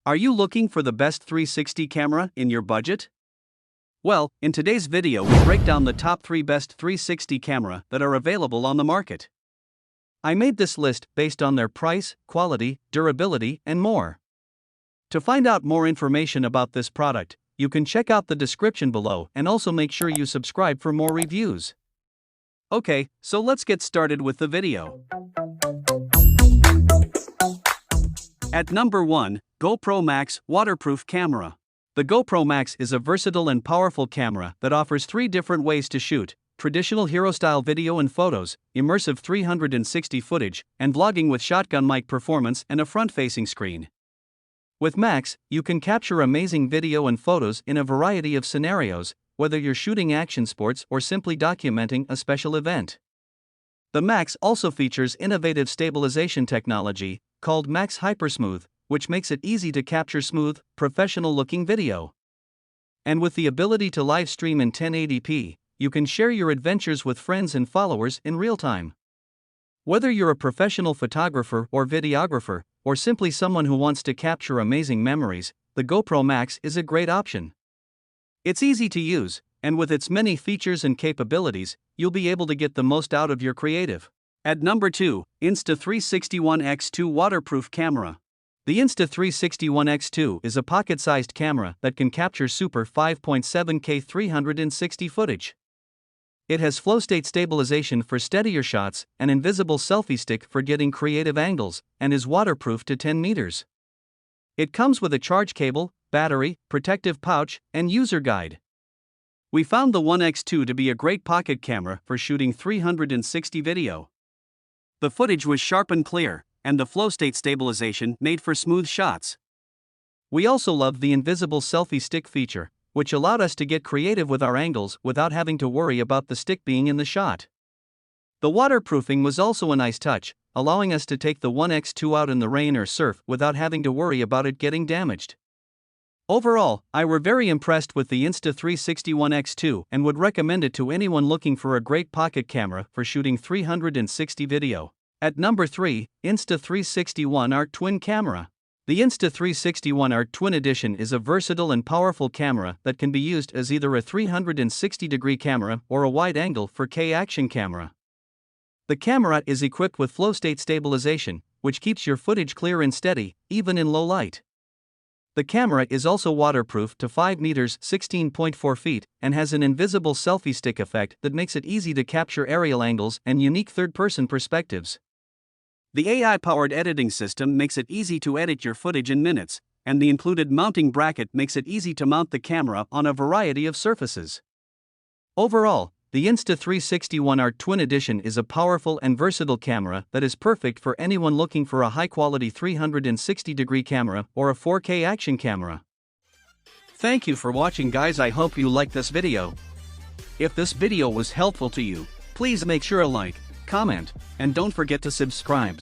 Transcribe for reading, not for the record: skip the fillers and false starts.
Are you looking for the best 360 camera in your budget? Well, in today's video we break down the top 3 best 360 camera that are available on the market. I made this list based on their price, quality, durability, and more. To find out more information about this product, you can check out the description below and also make sure you subscribe for more reviews. Okay, so let's get started with the video. At number 1, GoPro Max Waterproof Camera. The GoPro Max is a versatile and powerful camera that offers 3 different ways to shoot: traditional hero-style video and photos, immersive 360 footage, and vlogging with shotgun mic performance and a front-facing screen. With Max, you can capture amazing video and photos in a variety of scenarios, whether you're shooting action sports or simply documenting a special event. The Max also features innovative stabilization technology, called Max Hypersmooth, which makes it easy to capture smooth, professional-looking video. And with the ability to live stream in 1080p, you can share your adventures with friends and followers in real time. Whether you're a professional photographer or videographer, or simply someone who wants to capture amazing memories, the GoPro Max is a great option. It's easy to use, and with its many features and capabilities, you'll be able to get the most out of your creative. At number 2, Insta360 One X2 Waterproof Camera. The Insta360 One X2 is a pocket-sized camera that can capture super 5.7K 360 footage. It has flow-state stabilization for steadier shots, an invisible selfie stick for getting creative angles, and is waterproof to 10 meters. It comes with a charge cable, battery, protective pouch, and user guide. We found the One X2 to be a great pocket camera for shooting 360 video. The footage was sharp and clear, and the flow-state stabilization made for smooth shots. We also loved the invisible selfie stick feature, which allowed us to get creative with our angles without having to worry about the stick being in the shot. The waterproofing was also a nice touch, allowing us to take the One X2 out in the rain or surf without having to worry about it getting damaged. Overall, I were very impressed with the Insta360 One X2 and would recommend it to anyone looking for a great pocket camera for shooting 360 video. At number 3, Insta360 One Art Twin Camera. The Insta360 One Art Twin Edition is a versatile and powerful camera that can be used as either a 360-degree camera or a wide-angle 4K action camera. The camera is equipped with flow-state stabilization, which keeps your footage clear and steady, even in low light. The camera is also waterproof to 5 meters 16.4 feet and has an invisible selfie stick effect that makes it easy to capture aerial angles and unique third-person perspectives. The AI-powered editing system makes it easy to edit your footage in minutes, and the included mounting bracket makes it easy to mount the camera on a variety of surfaces. Overall, the Insta360 One Art Twin Edition is a powerful and versatile camera that is perfect for anyone looking for a high-quality 360-degree camera or a 4K action camera. Thank you for watching, guys. I hope you liked this video. If this video was helpful to you, please make sure to like, comment, and don't forget to subscribe.